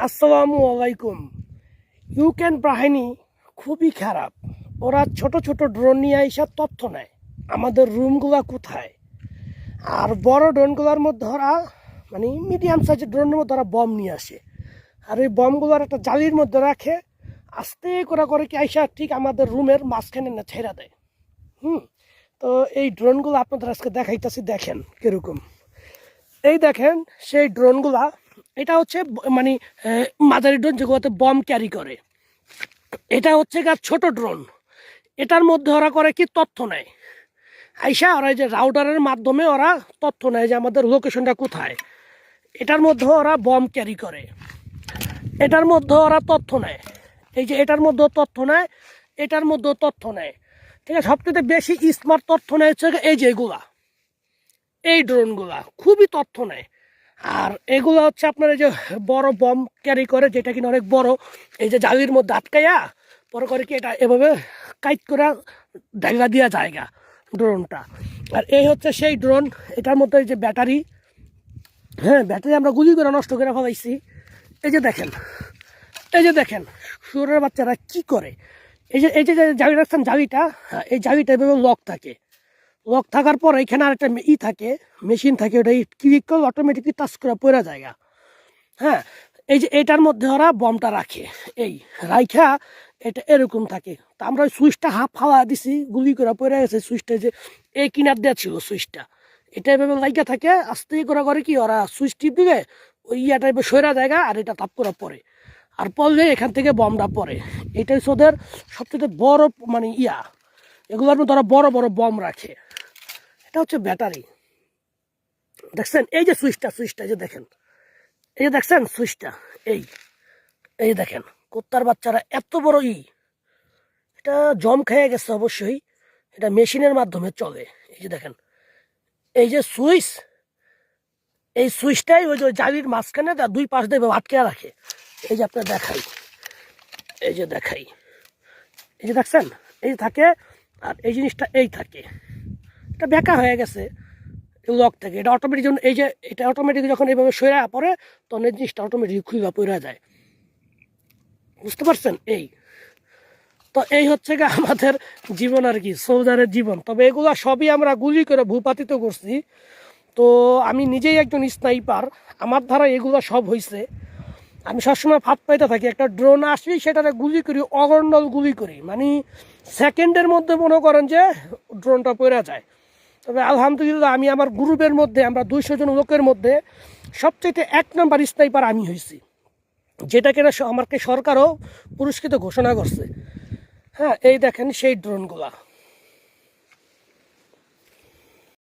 আসসালামু আলাইকুম। ইউক্রেন বাহিনী খুবই খারাপ। ওরা ছোট ছোট ড্রোন নিয়ে এইসব তথ্য নেয় আমাদের রুমগুলা কোথায়। আর বড় ড্রোনগুলোর মধ্যে ওরা মিডিয়াম সাইজের ড্রোনের মধ্যে ওরা বম নিয়ে আসে। আর এই বমগুলোর একটা জালির মধ্যে রাখে, আস্তে করে কি আইসা ঠিক আমাদের রুমের মাঝখানে না ছেড়া দেয়। তো এই ড্রোনগুলো আপনাদের আজকে দেখাইতেছি, দেখেন কিরকম। এই দেখেন সেই ড্রোনগুলা, এটা হচ্ছে মাঝারি ড্রোন যেগুলোতে বম ক্যারি করে। এটা হচ্ছে ছোট ড্রোন। এটার মধ্যে ওরা করে কি তথ্য নেয় আইসা, ওরা এই যে রাউটারের মাধ্যমে ওরা তথ্য নেয় যে আমাদের লোকেশনটা কোথায়। এটার মধ্যে ওরা বম ক্যারি করে, এটার মধ্যে ওরা তথ্য নেয়, এই যে এটার মধ্যেও তথ্য নেয়, এটার মধ্যেও তথ্য নেয়। ঠিক আছে, সবচেয়ে বেশি স্মার্ট তথ্য নেয় হচ্ছে এই যে এগুলা, এই ড্রোনগুলা খুবই তথ্য নেয়। আর এগুলো হচ্ছে আপনার এই যে বড় বম ক্যারি করে, যেটা কিনা অনেক বড়। এই যে জালির মধ্যে আটকাইয়া পরে করে কি এটা এভাবে কাইট করে ঢাকা দেওয়া জায়গা ড্রোনটা। আর এই হচ্ছে সেই ড্রোন। এটার মধ্যে এই যে ব্যাটারি, হ্যাঁ ব্যাটারি আমরা গুলি করে নষ্ট করে ফেলাইছি। এই যে দেখেন, এই যে দেখেন শুয়োরের বাচ্চারা কি করে। এই যে জালি রাখছেন, জালিটা, এই জালিটা এভাবে লক থাকে। লক থাকার পর এখানে আর একটা থাকে, মেশিন থাকে, ওটা ক্লিক করলে অটোমেটিকলি টাচ করে পড়া জায়গা। হ্যাঁ, এই যে এটার মধ্যে ওরা বমটা রাখে, এই রাইখা এটা এরকম থাকে। তা আমরা ওই সুইচটা হাফ হাওয়া দিছি, গুলি করে পড়ে গেছে সুইচটা, যে এই কিনার দেওয়া ছিল সুইচটা, এটা এভাবে লাইকা থাকে। আস্তে করে কি ওরা সুইচ টিপ দিলে ওই ইয়াটা এবার সরা জায়গা, আর এটা তাপ করে পড়ে, আর পড়লে এখান থেকে বমটা পড়ে। এটাই ওদের সবচেয়ে বড় এগুলোর মধ্যে ওরা বড় বড় বম রাখে। এটা হচ্ছে ব্যাটারি। দেখছেন এই যে সুইচটা যে দেখেন, এই যে দেখছেন সুইচটা, এই এই দেখেন কুত্তার বাচ্চারা এত বড় এটা জম খেয়ে গেছে অবশ্যই। এটা মেশিনের মাধ্যমে চলে। এই যে দেখেন, এই যে সুইচ, এই সুইচটাই ওই যে জালির মাঝখানে দুই পাশ দিয়ে আটকে রাখে। এই যে আপনার দেখাই, এই যে দেখাই, এই যে দেখছেন, এই যে থাকে। আর এই জিনিসটা এই থাকে, এটা বেঁকা হয়ে গেছে লক থেকে। এটা অটোমেটিক যখন এই যে এটা অটোমেটিক যখন এইভাবে সরে পড়ে, তখন এই জিনিসটা অটোমেটিক খুলে পড়ে যায়। বুঝতে পারছেন? তো এই হচ্ছে আমাদের জীবন আর কি, সোলজারের জীবন। তবে এগুলো সবই আমরা গুলি করে ভূপাতিত করছি। তো আমি নিজেই একজন স্নাইপার, আমার দ্বারা এগুলো সব হয়েছে। আমি সবসময় ফাঁদ পাইতে থাকি, একটা ড্রোন আসি সেটাতে গুলি করি, অগণ্ডল গুলি করি, সেকেন্ডের মধ্যে মনে করেন যে ড্রোনটা পড়ে যায়। তবে আলহামদুলিল্লাহ আমি আমার গ্রুপের মধ্যে, আমরা 200 জন লোকের মধ্যে সবচেয়ে 1 নম্বর স্নাইপার আমি হয়েছি, যেটাকে আমাকে সরকারও পুরস্কৃত ঘোষণা করছে। হ্যাঁ, এই দেখেন সেই ড্রোনগুলা।